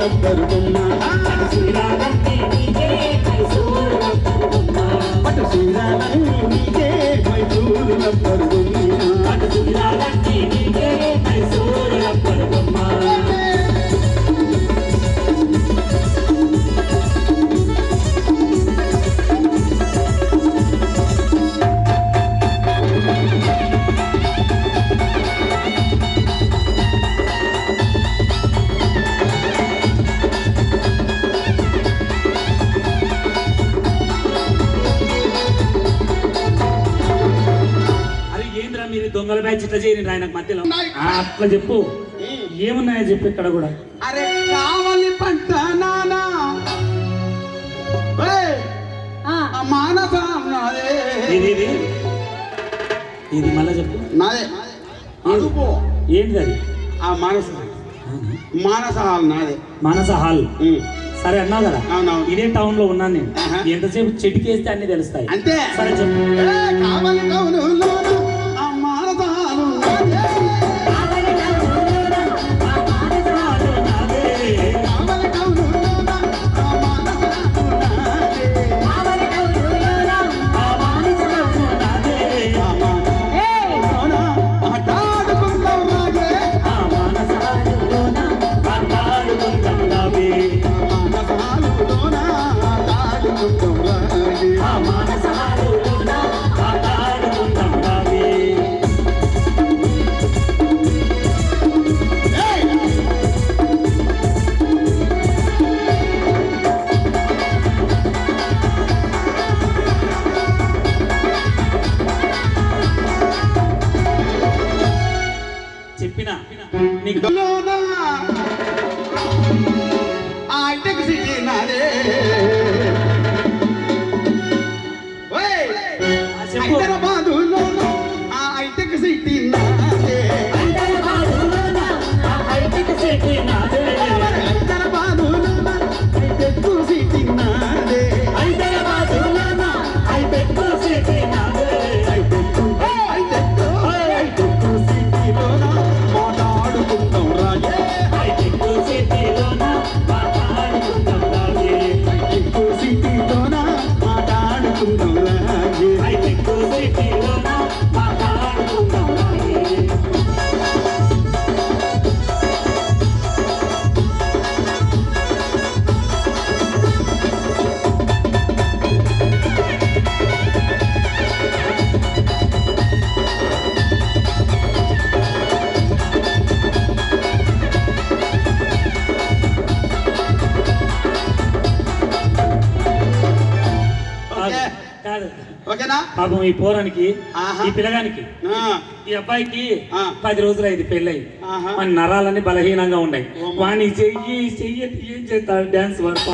rubber బొమ్మ శ్రీరామీ నీకే Mysuru rubber బొమ్మ పట్టు శ్రీరామీ నీకే మైసూరు రబ్బరు బొమ్మ శ్రీరామీ నీకే మైసూరు రబ్బరు బొమ్మ దొంగల బ్యాచ్ ఇట్లా చేయండి ఆయనకు మధ్యలో అట్లా చెప్పు ఏమున్నాయో చెప్పు ఇక్కడ కూడా అరే కావాలి పంట నానా మానస ఇది మళ్ళా చెప్పు నాదే అదుపో ఏంటి అది ఆ మానస మానస హాల్ నాదే మానస హాల్ సరే అన్నావు కదా అవునవును ఇదే టౌన్ లో ఉన్నాను నేను ఎంతసేపు చెట్టుకేస్తే అన్ని తెలుస్తాయి అంతే సరే చెప్పు కావాలి చెప్పిన హైటెక్ సిటీ నాదే హైదరాబాదు హైటెక్ సిటీ నాదే హైటెక్ సిటీ నాదే హైదరాబాదు హైటెక్ సిటీ నాదే హైదరాబాదు హైటెక్ సిటీ నాదే పాపం ఈ పోరానికి ఈ పిల్లగానికి ఈ అబ్బాయికి 10 రోజులు అయింది పెళ్ళయి మన నరాలన్నీ బలహీనంగా ఉన్నాయి వాణి చెయ్యి ఏం చేస్తాడు డాన్స్ వర్క్